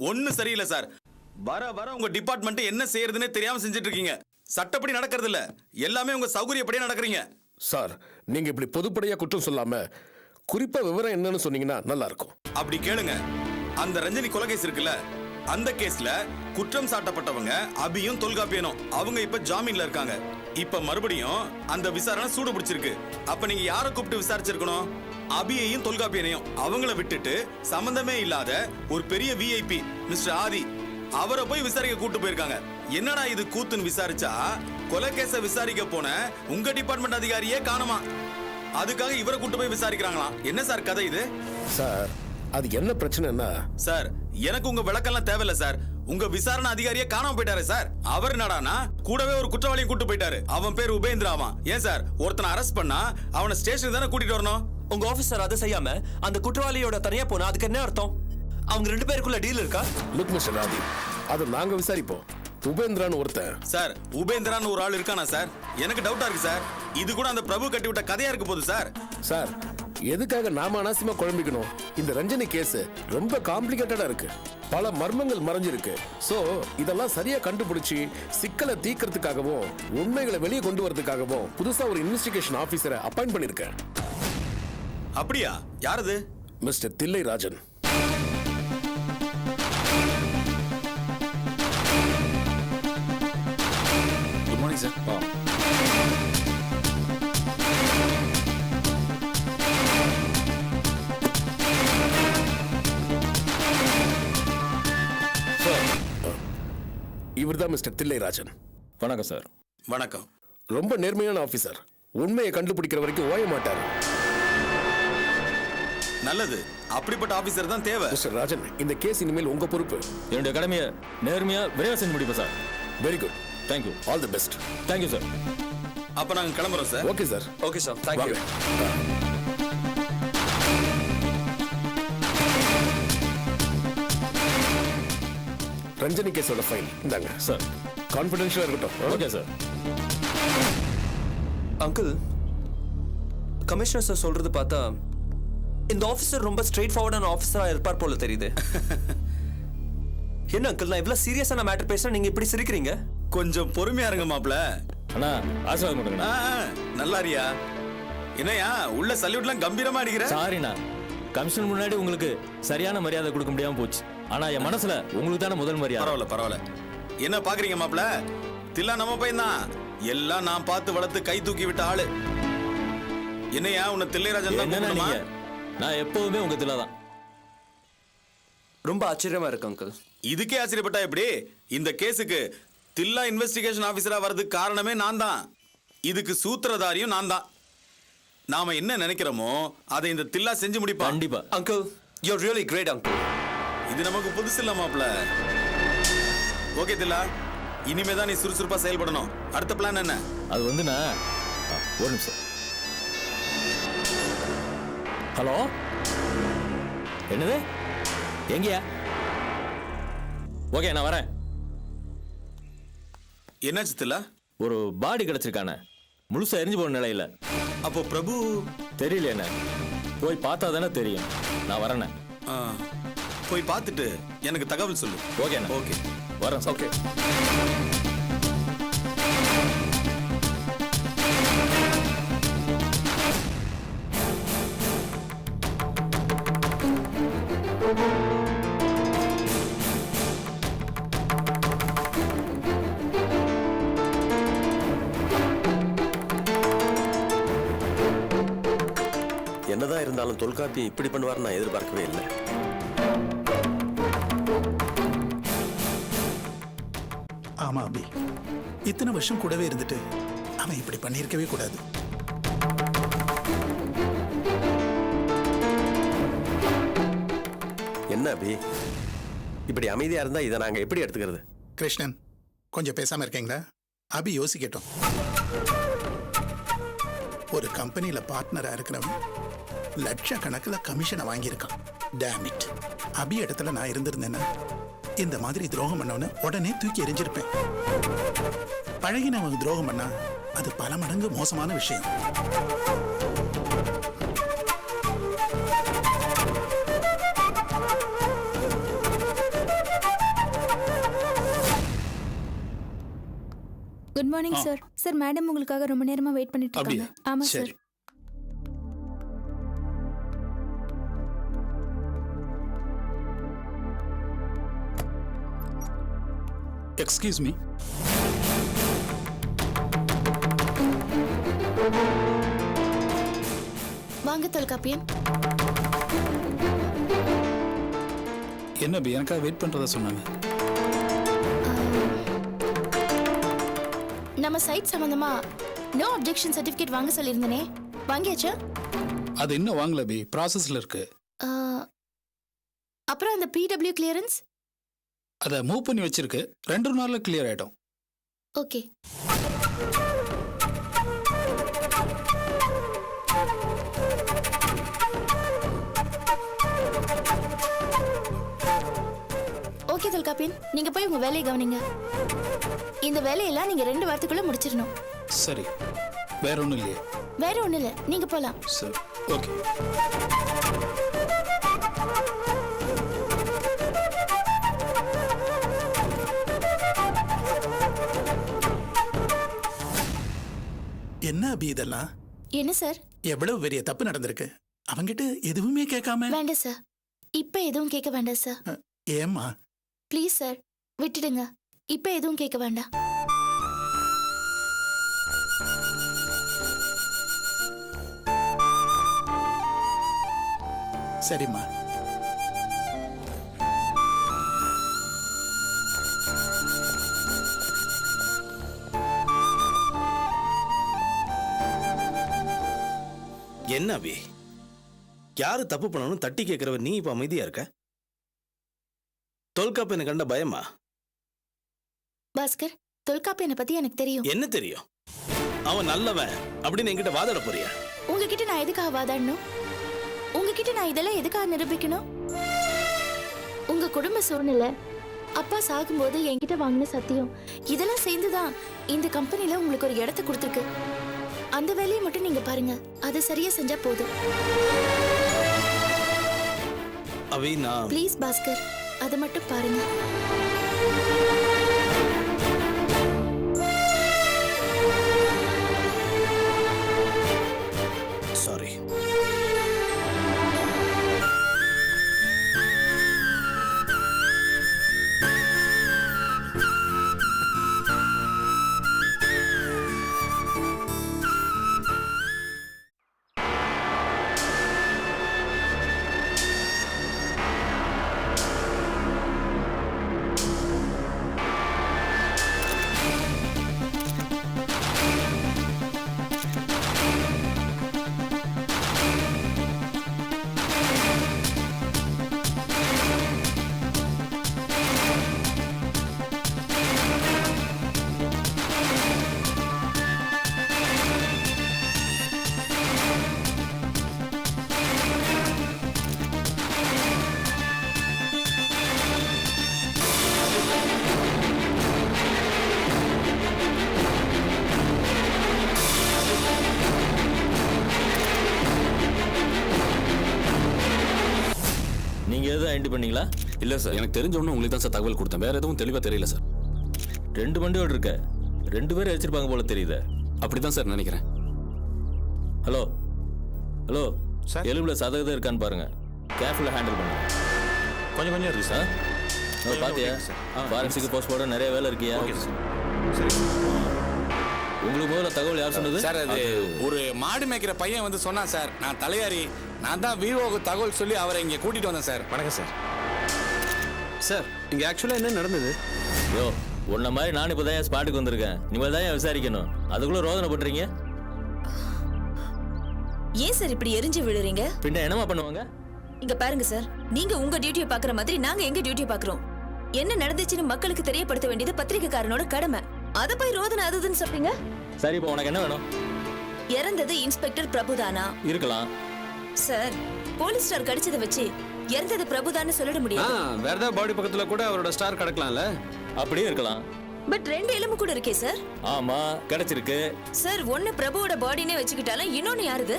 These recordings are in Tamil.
ஒண்ணு சரியில்லை சார். வர வர உங்க டிபார்ட்மெண்ட் என்ன செய்யறதுன்னு தெரியாம செஞ்சுட்டு இருக்கீங்க. சட்டப்படி நடக்கிறது இல்ல, எல்லாமே உங்க சௌகரியப்படியே நடக்கிறீங்க. சார், நீங்க இப்படி பொதுப்படையா குற்றம் சொல்லாம குறிப்பா விவரம் என்னன்னு சொன்னீங்கன்னா நல்லா இருக்கும். அப்படி கேளுங்க. அந்த ரஞ்சனி கொலை கேஸ் இருக்குல்ல, அந்த கேஸ்ல குற்றம் சாட்டப்பட்டவங்க அபியும் தொல்காப்பியனும் அவங்க இப்ப ஜாமீன்ல இருக்காங்க. இப்ப மறுபடியும் அந்த விசாரணை சூடு பிடிச்சிருக்கு. அப்ப நீங்க யாரை கூப்பிட்டு விசாரிச்சிருக்கணும்? அபியையும் தொல்காப்பியனையும். அவங்கள விட்டுட்டு சம்பந்தமே இல்லாத ஒரு பெரிய விஐபி மிஸ்டர் ஆதி அவரை போய் விசாரிக்க கூட்டு போயிருக்காங்க. என்னடா இது கூத்துன்னு விசாரிச்சா கொலை கேஸ விசாரிக்க போன உங்க டிபார்ட்மெண்ட் அதிகாரியே காணுமா. அதுக்காக இவரை கூட்டு போய் விசாரிக்கிறாங்களாம். என்ன சார் கதை இது? சார், அது என்ன பிரச்சனைன்னா சார், எனக்கு உங்க விளக்கெல்லாம் தேவையில்ல சார். உங்க விசாரணை அதிகாரியே காணாம போயிட்டாரு சார். அவர் என்னடானா கூடவே ஒரு குற்றவாளியை கூட்டு போயிட்டாரு. அவன் பேர் உபேந்திராமா. ஏன் சார், ஒருத்தனை அரெஸ்ட் பண்ணா அவனை ஸ்டேஷனுக்கு தானே கூட்டிட்டு வரணும். உங்க ஆபீசர் அதை செய்யாம அந்த குற்றவாளியோட தனியா போனா அதுக்கு என்ன அர்த்தம்? அவங்க 2 பேருக்குள்ள டீல் இருக்கா? லுக் மிஸ்டர் ராதி, அது நாங்க விசாரிப்போம். உபேந்திரான்னு ஒருத்தன். சார், உபேந்திரான்னு ஒரு ஆள் இருக்கானா சார்? எனக்கு டவுட்டா இருக்கு சார். இது கூட அந்த பிரபு கட்டி விட்ட கதையா இருக்கு போது சார். சார், எதுக்காக நாம அனாவசியமா குழம்பிக்கணும்? இந்த ரஞ்சனி கேஸ் ரொம்ப காம்ப்ளிகேட்டடா இருக்கு. பல மர்மங்கள் மறைஞ்சிருக்கு. சோ இதெல்லாம் சரியா கண்டுபிடிச்சு சிக்கலை தீர்க்கறதுக்காகவும் உண்மைகளை வெளியே கொண்டு வரதுக்காகவும் புதுசா ஒரு இன்வெஸ்டிகேஷன் ஆபீசரை அப்பாயிண்ட் பண்ணிருக்கேன். அப்படியா? யாரது? Mister Thillai Rajan. Good morning sir. இவர்தான் மிஸ்டர் தில்லை ராஜன். வணக்கம் சார். வணக்கம். ரொம்ப நேர்மையான ஆபீசர். உண்மையை கண்டுபிடிக்கிற வரைக்கும் ஓய மாட்டாரு. நல்லது, அப்படிப்பட்ட ஆபீசர் தான் தேவை. மிஸ்டர் ராஜன், இந்த கேஸ் இனிமேல் உங்க பொறுப்பு. என்னுடைய கடமையை நேர்மையா விரைவா செஞ்சு முடிப்பேன் சார். Very good. Thank you. All the best. Thank you sir. அப்ப நாங்க கிளம்புறோம் சார். Okay sir. Okay sir, thank you. Ranjani கேஸோட ஃபைல் இந்தாங்க சார். கான்ஃபிடென்ஷியலா இருக்கட்டும். Okay sir. Uncle, commissioner sir சொல்றது பார்த்தா இந்த ஆபீசர் ரொம்ப ஸ்ட்ரெயிட் ஃபார்வர்டான ஆபீசரா இருப்பார் போல தெரியுது. என்ன அங்கிள், நான் இவ்வளவு சீரியஸான மேட்டர் பேசுறேன், நீங்க இப்படி சிரிக்கிறீங்க? கொஞ்சம் பொறுமையா இருங்க மாப்ள. அண்ணா, ஆசீர்வாதம் பண்ணுங்க. நல்லாரியா? என்னையா உள்ள சல்யூட்லாம் கம்பீரமா அடிக்கிற? சாரிண்ணா, கமிஷன் முன்னாடி உங்களுக்கு சரியான மரியாதை கொடுக்க முடியாம போச்சு. ஆனா என் மனசுல உங்களுக்கு தானே முதல் மரியாதை. பரவாயில்ல பரவாயில்ல. என்ன பாக்குறீங்க மாப்ள? தில்லா நம்ம பையன் தான். எல்லாம் நான் பார்த்து வளர்த்து கை தூக்கி விட்ட ஆளு. என்னையா உன்னை தில்லைராஜன் தான் கூப்பிடணுமா? நான் எப்பவுமே உங்க தில்லா தான். ரொம்ப ஆச்சரியமா இருக்கு அங்கிள். இதுக்கே ஆச்சரியப்பட்டா எப்படி? இந்த கேஸுக்கு தில்லா இன்வெஸ்டிகேஷன் ஆபீசரா வர்றதுக்கு காரணமே நான் தான். இதுக்கு சூத்திரதாரியும் நான் தான். நாம என்ன நினைக்கிறோமோ அதை இந்த தில்லா செஞ்சு முடிப்பா. கண்டிப்பா. Uncle, you are really great uncle. இது நமக்கு புதுசு இல்ல மாப்ள. ஓகே தில்லா, இனிமே தான் நீ சுறுசுறுப்பா செயல்படணும். அடுத்த பிளான் என்ன? அது வந்து நான் ஒரு நிமிஷம். ஹலோ, என்னது? எங்கயா? ஓகே, நான் வரேன். என்னாச்சு தில்லா? ஒரு பாடி கிடைச்சிருக்கானே, முழுசா எரிஞ்சு போன நிலையில. அப்போ பிரபு தெரியல, என்ன போய் பார்த்தா தானே தெரியும். நான் வரேன். போய் பார்த்துட்டு எனக்கு தகவல் சொல்லு. ஓகே ஓகே, வரேன். ஓகே. என்னதான் இருந்தாலும் தொல்காப்பி இப்படி பண்ணுவார் நான் எதிர்பார்க்கவே இல்லை. ஆமா அபி, இத்தனை வருஷம் கூடவே இருந்துட்டு அவன் இப்படி பண்ணியிருக்கவே கூடாது. என்ன அபி, இப்படி அமைதியா இருந்தா இதை நாங்க எப்படி எடுத்துக்கிறது? கிருஷ்ணன், கொஞ்சம் பேசாம இருக்கீங்களா? அபி யோசிக்கட்டும். ஒரு கம்பெனியில பார்ட்னரா இருக்கிறவன் லட்சக்கணக்கில் கமிஷனை வாங்கியிருக்கான். Dam it. அபி இடத்துல நான் இருந்திருந்தேன்னா இந்த மாதிரி துரோகம் பண்ணவன உடனே தூக்கி எரிஞ்சிருப்பேன். பழகினவங்க துரோகம் பண்ணா அது பல மடங்கு மோசமான விஷயம். Good morning sir. Sir madam உங்களுக்காக ரொம்ப நேரமா வெயிட் பண்ணிட்டு அப்படியா? இருக்காங்க. ஆமா சார். சரி. Excuse me. வாங்க தொல்காப்பியன். என்ன பி எனக்காக வெயிட் பண்றதா சொன்னாங்க? நம்ம சைட் சம்பந்தமா நோ அப்ஜெக்ஷன் சர்டிபிகேட் வாங்க சொல்லியிருந்தனே, வாங்கியாச்சா? அது இன்னும் வாங்கல பி, ப்ராசஸ்ல இருக்கு. அப்புறம் அந்த பிடபிள்யூ கிளியரன்ஸ்? அதை மூவ் பண்ணி வச்சிருக்கு, 2 நாள்ல கிளியர் ஆயிடும். ஓகே. ஓகே தொல்காப்பியன், நீங்க போய் உங்க வேலையை கவனிங்க. இந்த வேலையெல்லாம் நீங்க 2 வாரத்துக்குள்ள முடிச்சிடணும். சரி, வேற ஒண்ணும் இல்லையே? வேற ஒண்ணு இல்ல, நீங்க போலாம். சரி, ஓகே. என்ன அபி இதெல்லாம்? என்ன சார்? எவ்வளவு பெரிய தப்பு நடந்திருக்கு, அவங்கிட்ட எதுவுமே கேட்காம. வேண்டாம் சார், இப்ப எதுவும் கேட்க வேண்டாம் சார். ஏம்மா? ப்ளீஸ் சார், விட்டுடுங்க. இப்ப எதுவும் கேட்க வேண்டாம். சரிம்மா. என்ன அபி, யாரு தப்பு பண்ணணும் தட்டி கேட்கிறவ நீ இப்ப அமைதியா இருக்க? தொல்காப்பியனை கண்ட பயமா? பாஸ்கர், தொல்காப்பியனை பத்தி எனக்கு தெரியும். என்ன தெரியும்? அவன் நல்லவன் அப்படின்னு என்கிட்ட வாதாட போறியா? உங்ககிட்ட நான் எதுக்காக வாதாடணும்? உங்ககிட்ட நான் இதெல்லாம் எதுக்காக நிரூபிக்கணும்? உங்க குடும்ப சூழ்நிலை, அப்பா சாகும்போது என்கிட்ட வாங்கின சத்தியம், இதெல்லாம் சேர்ந்துதான் இந்த கம்பெனில உங்களுக்கு ஒரு இடத்த கொடுத்துருக்கு. அந்த வேலையை மட்டும் நீங்க பாருங்க, அதை சரியா செஞ்சா போதும். அவி, நான் ப்ளீஸ் பாஸ்கர், அதை மட்டும் பாருங்க. சாரி. நீங்க எதுவும் ஐடென்டி பண்ணீங்களா? இல்ல சார், எனக்கு தெரிஞ்ச ஒண்ணு உங்களுக்கு தான் சார் தகவல் கொடுத்தேன். வேற எதுவும் தெளிவா தெரியல சார். 2 வண்டியோடு இருக்க, 2 பேரும் அடிச்சிருப்பாங்க போல தெரியுது. அப்படிதான் சார் நினைக்கிறேன். ஹலோ ஹலோ சார், எலும்புல சதவீதம் இருக்கான்னு பாருங்க. கேர்ஃபுல்லா ஹேண்டில் பண்ணுங்க. கொஞ்சம் இருக்கு சார். பாத்தியா, ஃபாரன்சிக் போஸ்ட்மார்ட்டம் நிறைய வேலை இருக்கியா? உங்களுக்கு முதல்ல தகவல் யார் சொன்னது சார்? அது ஒரு மாடு மேய்க்கிற பையன் வந்து சொன்னான் சார். நான் தலையாரி, நான் தான் வீரோவுக்கு தகவல் சொல்லி அவரை இங்க கூட்டிட்டு வந்தேன் சார். வணக்கம் சார். சார், இங்க ஆக்சுவலா என்ன நடந்தது? யோ, உன்ன மாதிரி நான் இப்போ தான் ஸ்பாட்டுக்கு வந்திருக்கேன். நீங்கள் தான் விசாரிக்கணும். அதுக்குள்ள ரோதனை பண்றீங்க. ஏன் சார் இப்படி எரிஞ்சு விழுறீங்க? பின்ன என்னமா பண்ணுவாங்க? இங்க பாருங்க சார், நீங்க உங்க டியூட்டியை பாக்குற மாதிரி நாங்க எங்க டியூட்டியை பாக்குறோம். என்ன நடந்துச்சுன்னு மக்களுக்கு தெரியப்படுத்த வேண்டியது பத்திரிகைக்காரனோட கடமை. அத போய் ரோதனை அதுன்னு சொல்றீங்க. சரி, இப்போ உனக்கு என்ன வேணும்? இறந்தது இன்ஸ்பெக்டர் பிரபுதானா? இருக்கலாம் சார். போலீஸ் ஸ்டார் கடிச்சதை வச்சு இறந்தது பிரபுதான்னு சொல்லிட முடியாது. வேற ஏதாவது பாடி பக்கத்துல கூட அவரோட ஸ்டார் கிடக்கலாம்ல? அப்படியே இருக்கலாம். பட் 2 எலும்பு கூட இருக்கே சார். ஆமா, கிடைச்சிருக்கு சார். ஒன்னு பிரபுவோட பாடினே வச்சுக்கிட்டாலும் இன்னொன்னு யாருது?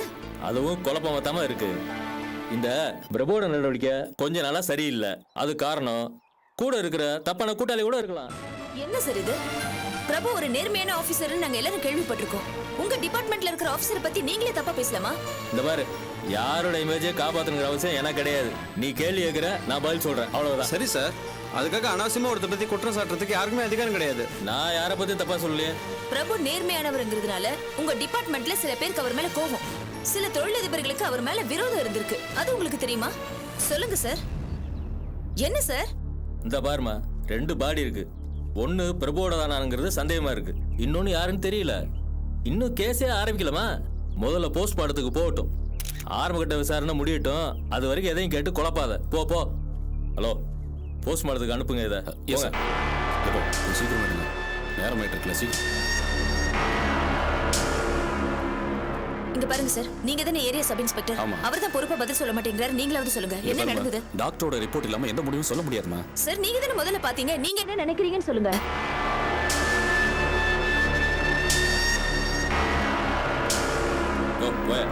அதுவும் குழப்பமாத்தாம இருக்கு. இந்த பிரபுவோட நடவடிக்கை கொஞ்ச நாளா சரியில்லை. அது காரணம் கூட இருக்கிற தப்பான கூட்டாளி கூட இருக்கலாம். என்ன சார் இது? பிரபு ஒரு நேர்மையான ஆபீசர்னு நாங்க எல்லாரும் கேள்விப்பட்டிருக்கோம். உங்க டிபார்ட்மெண்ட்ல இருக்கிற ஆபீசரை பத்தி நீங்களே தப்பா பேசலாமா? இந்த பாரு, யாரோட இமேஜை காப்பாத்துங்கிற அவசியம் எனக்கு கிடையாது. நீ கேள்வி கேட்கிற, நான் பதில் சொல்றேன், அவ்வளவுதான். சரி சார், அதுக்காக அனாவசியமா ஒருத்த பத்தி குற்றம் சாட்டுறதுக்கு யாருக்குமே அதிகாரம் கிடையாது. நான் யாரை பத்தி தப்பா சொல்லலையே. பிரபு நேர்மையானவர்ங்கிறதுனால உங்க டிபார்ட்மெண்ட்ல சில பேருக்கு அவர் மேல கோபம், சில தொழிலதிபர்களுக்கு அவர் மேல விரோதம் இருந்திருக்கு. அது உங்களுக்கு தெரியுமா? சொல்லுங்க சார். என்ன சார்? இந்த பாருமா, 2 பாடி இருக்கு. ஒன்னு பிரபுவோட தானாங்கிறது சந்தேகமா இருக்கு, இன்னொன்னு யாருன்னு தெரியல. இன்னும் கேஸே ஆரம்பிக்கலாமா? முதல்ல போஸ்ட்மார்ட்டத்துக்கு போகட்டும், ஆரம்பகட்ட விசாரணை முடியட்டும். அது வரைக்கும் எதையும் கேட்டு குழப்பாத. போ போ. ஹலோ, போஸ்ட்மார்ட்டத்துக்கு அனுப்புங்க இதை. Yes sir. எப்போ சீக்கிரம் எடுங்க, நேரம் ஆயிட்டு இருக்குல்ல, சீக்கிரம். இங்க பாருங்க சார், நீங்க தானே ஏரியா சப் இன்ஸ்பெக்டர். ஆமா. அவர் தான் பொறுப்பா பதில் சொல்ல மாட்டேங்கிறாரு. நீங்களாவது சொல்லுங்க, என்ன நடந்தது? டாக்டரோட ரிப்போர்ட் இல்லாம எந்த முடிவும் சொல்ல முடியாதுமா. சார், நீங்க தானே முதல்ல பாத்தீங்க, நீங்க என்ன நினைக்கிறீங்கன்னு சொல்லுங்க. ஓ, போய.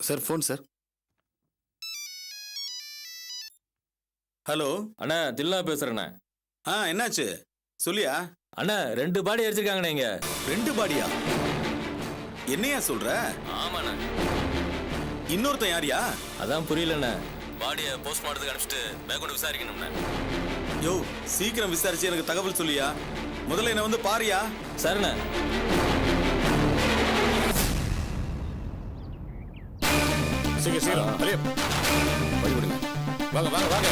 Sir phone sir. ஹலோ அண்ணா, தில்லா பேசுறேண்ணே. என்னாச்சு சொல்லியா? அண்ணா, 2 பாடி அடிச்சிருக்காங்கண்ணே இங்க. 2 பாடியா? என்னையா சொல்ற? ஆமாண்ணே. இன்னொருத்தன் யாரியா? அதான் புரியலண்ணே. பாடியை போஸ்ட்மார்ட்டத்துக்கு அனுப்பிச்சிட்டு மேற்கொண்டு விசாரிக்கணும்ண்ணே. யோ, சீக்கிரம் விசாரிச்சு எனக்கு தகவல் சொல்லியா. முதல்ல என்ன வந்து பாரியா. சரிண்ணே. சீக்கிரம் வழி விடுங்க. வாங்க வாங்க வாங்க.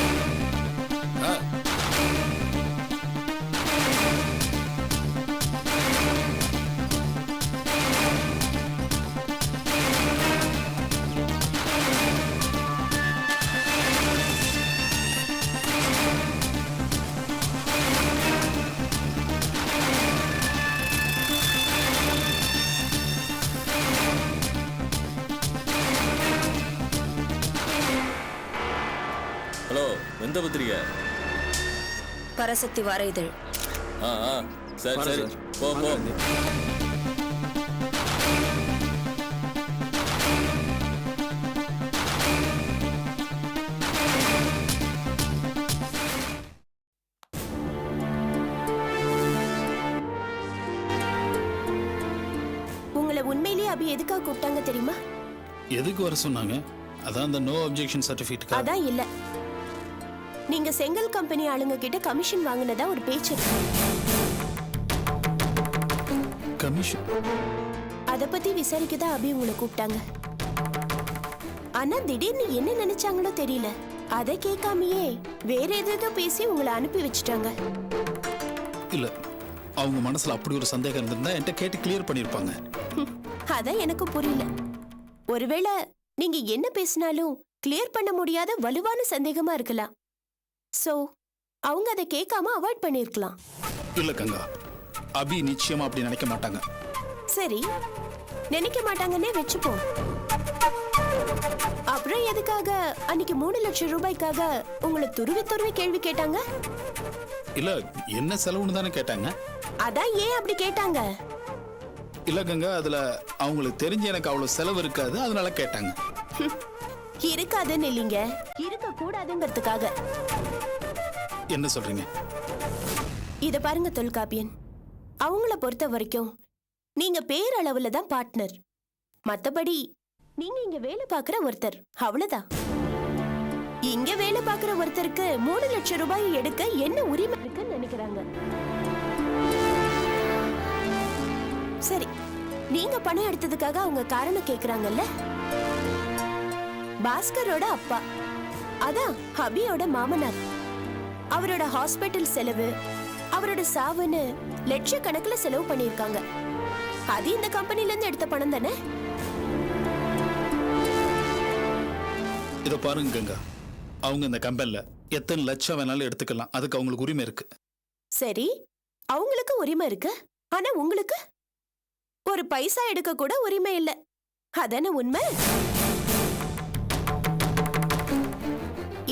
ஹலோ, எந்த பத்திரிக்கை? பரசக்தி வார இதழ். சரி சரி, போ போ. உங்களை உண்மையிலேயே அபி எதுக்காக கூப்பிட்டாங்க தெரியுமா? எதுக்கு வர சொன்னாங்க? அதான் அந்த நோ அப்ஜெக்ஷன் சர்டிஃபிகேட். அதான் இல்ல, நீங்க செங்கல் கம்பெனி ஆளுங்க கிட்ட கமிஷன் வாங்கினதா ஒரு பேச்சு இருக்கு. கமிஷன்? அத பத்தி விசாரிக்க தான் அபி உங்களை கூப்பிட்டாங்க. ஆனா திடீர்னு என்ன நினைச்சாங்களோ தெரியல, அதை கேட்காமயே வேற ஏதேதோ பேசி உங்களை அனுப்பி வச்சுட்டாங்க. இல்ல, அவங்க மனசுல அப்படி ஒரு சந்தேகம் இருந்திருந்தா என்கிட்ட கேட்டு கிளியர் பண்ணிருப்பாங்க. அதான் எனக்கு புரியல. ஒருவேளை நீங்க என்ன பேசினாலும் கிளியர் பண்ண முடியாத வலுவான சந்தேகமா இருக்கலாம். சோ அவங்க அதை கேட்காம அவாய்ட் பண்ணிருக்கலாம். இல்ல கங்கா, அபி நிச்சயமா அப்படி நினைக்க மாட்டாங்க. சரி, நினைக்க மாட்டாங்கன்னே வச்சுப்போம். அப்புறம் எதுக்காக அன்னைக்கு 3 லட்சம் ரூபாய்க்காக உங்களை துருவி துருவி கேள்வி கேட்டாங்க? இல்ல, என்ன செலவுன்னு தானே கேட்டாங்க. அதான் ஏன் அப்படி கேட்டாங்க? இல்ல கங்கா, அதுல அவங்களுக்கு தெரிஞ்சு எனக்கு அவ்வளவு செலவு இருக்காது, அதனால கேட்டாங்க. இருக்காதுன்னு இல்லைங்க, இருக்க கூடாதுங்கிறதுக்காக. என்ன சொல்றீங்க? இத பாருங்க தொல்காப்பியன், அவங்கள பொறுத்த வரைக்கும் நீங்க பேரளவுல தான் பார்ட்னர். மத்தபடி நீங்க இங்க வேலை பார்க்கிற ஒருத்தர், அவ்வளவுதான். இங்க வேலை பார்க்கிற ஒருத்தருக்கு 3 லட்சம் ரூபாய் எடுக்க என்ன உரிமை இருக்குன்னு நினைக்கிறாங்க? சரி, நீங்க பணம் எடுத்ததுக்காக அவங்க காரணம் கேக்குறாங்கல்ல. பாஸ்கரோட அப்பா, அதான் அபியோட மாமனார், அவரோட ஹாஸ்பிட்டல் செலவு, அவரோட சாவுன்னு லட்சக்கணக்கில் செலவு பண்ணிருக்காங்க. அது இந்த கம்பெனில இருந்து எடுத்த பணம் தானே? இத பாருங்க கங்கா, அவங்க இந்த கம்பெனில எத்தனை லட்சம் வேணாலும் எடுத்துக்கலாம், அதுக்கு அவங்களுக்கு உரிமை இருக்கு. சரி, அவங்களுக்கு உரிமை இருக்கு, ஆனா உங்களுக்கு ஒரு பைசா எடுக்க கூட உரிமை இல்ல. அதானே உண்மை?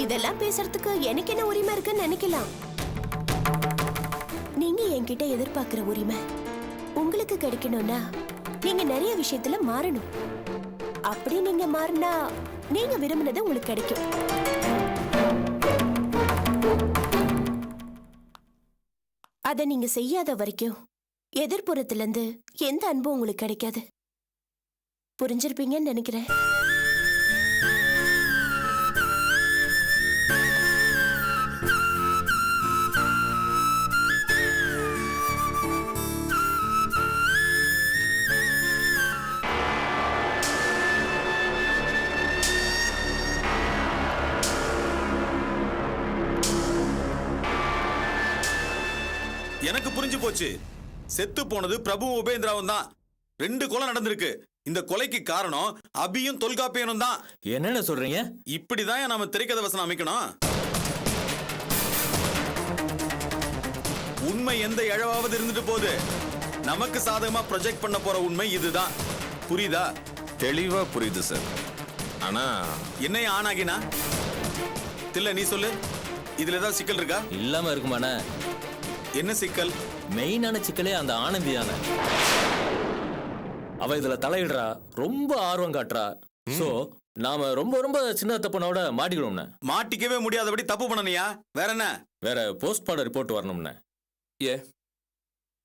இதெல்லாம் பேசுறதுக்கு எனக்கு என்ன உரிமை இருக்குன்னு நினைக்கலாம். நீங்க என்கிட்ட எதிர்பார்க்கிற உரிமை உங்களுக்கு கிடைக்கணும்னா நீங்க நிறைய விஷயத்துல மாறணும். அப்படி நீங்க மாறினா நீங்க விரும்பினது உங்களுக்கு கிடைக்கும். அத நீங்க செய்யாத வரைக்கும் எதிர்ப்புறத்துல இருந்து எந்த அன்பும் உங்களுக்கு கிடைக்காது. புரிஞ்சிருப்பீங்கன்னு நினைக்கிறேன். எனக்கு புரிஞ்சு போச்சு. செத்து போனது பிரபு உபேந்திராவும் தான். 2 கொலை நடந்திருக்கு. இந்த கொலைக்கு காரணம் அபியும் தொல்காப்பியனும் தான். என்னென்ன சொல்றீங்க? இப்படிதான் நாம திரைக்கதை வசனம் அமைக்கணும். உண்மை எந்த இழவாவது இருந்துட்டு போகுது. நமக்கு சாதகமா ப்ரொஜெக்ட் பண்ண போற உண்மை இதுதான். புரியுதா? தெளிவா புரியுது சார். ஆனா என்னைய ஆனாகினா இல்ல, நீ சொல்லு. இதுல ஏதாவது சிக்கல் இருக்கா? இல்லாம இருக்குமாண்ணே? என்ன சிக்கல்? மெயினான சிக்கலே அந்த ஆனந்தியான. அவ இதுல தலையிடுறா, ரொம்ப ஆர்வம் காட்டுறா. சோ நாம ரொம்ப ரொம்ப சின்ன தப்புனோட மாட்டிக்கணும்னே. மாட்டிக்கவே முடியாதபடி தப்பு பண்ணனியா? வேற என்ன? வேற போஸ்ட்மார்டம் ரிப்போர்ட் வரணும்னே. ஏ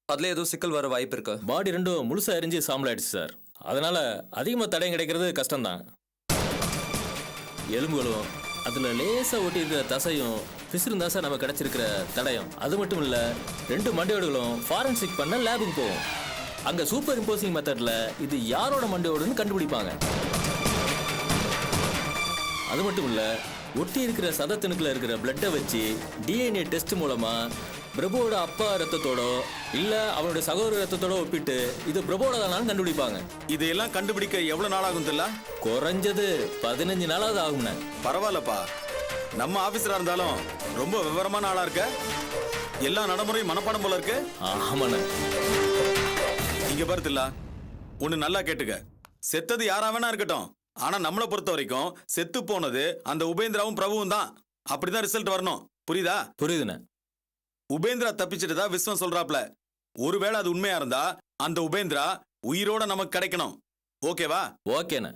அதுல ஏதோ சிக்கல் வர வாய்ப்பு இருக்கு. பாடி 2 முழுசா எரிஞ்சு சாம்பல் ஆயிடுச்சு சார். அதனால அதிகமா தடயம் கிடைக்கிறது கஷ்டம்தான். எலும்புகளும் அதுல லேசா ஒட்டி இருக்கிற தசையும் பிசிறும் தான் சார் நமக்கு கிடைச்சிருக்கிற தடயம். அது மட்டும் இல்ல 2 மண்டையோடுகளும் ஃபாரன்சிக் பண்ண லேபுக்கு போகும். அங்க சூப்பர் இம்போசிங் மெத்தட்ல இது யாரோட மண்டையோடுன்னு கண்டுபிடிப்பாங்க. அது மட்டும் இல்ல ஒட்டி இருக்கிற சதத்தினுக்குள்ள இருக்கிற பிளட்டை வச்சு டிஎன்ஏ டெஸ்ட் மூலமா பிரபுவோட அப்பா ரத்தத்தோட இல்ல அவனுடைய சகோதர ரத்தத்தோட ஒப்பிட்டு இது பிரபுவோட தானான்னு கண்டுபிடிப்பாங்க. இதையெல்லாம் கண்டுபிடிக்க எவ்வளவு நாள் ஆகும் தெரியல? குறைஞ்சது 15 நாளாவது ஆகும்ண்ணே. பரவாயில்லப்பா, நம்ம ஆபீசரா இருந்தாலும் ரொம்ப விவரமான ஆளா இருக்க. எல்லா நடைமுறையும் மனப்பாடம் போல இருக்கு. ஆமாண்ணே. இங்க பாருத்தில்ல, ஒண்ணு நல்லா கேட்டுக்க. செத்தது யாரா வேணா இருக்கட்டும், ஆனா நம்மளை பொறுத்த வரைக்கும் செத்து போனது அந்த உபேந்திராவும் பிரபுவும் தான். அப்படிதான் ரிசல்ட் வரணும். புரியுதா? புரியுதுண்ணே. உபேந்திரா தப்பிச்சிட்டுதா விஸ்வம் சொல்றாப்ல. ஒருவேளை அது உண்மையா இருந்தா அந்த உபேந்திரா உயிரோட நமக்கு கிடைக்கணும். ஓகேவா? ஓகேண்ணே.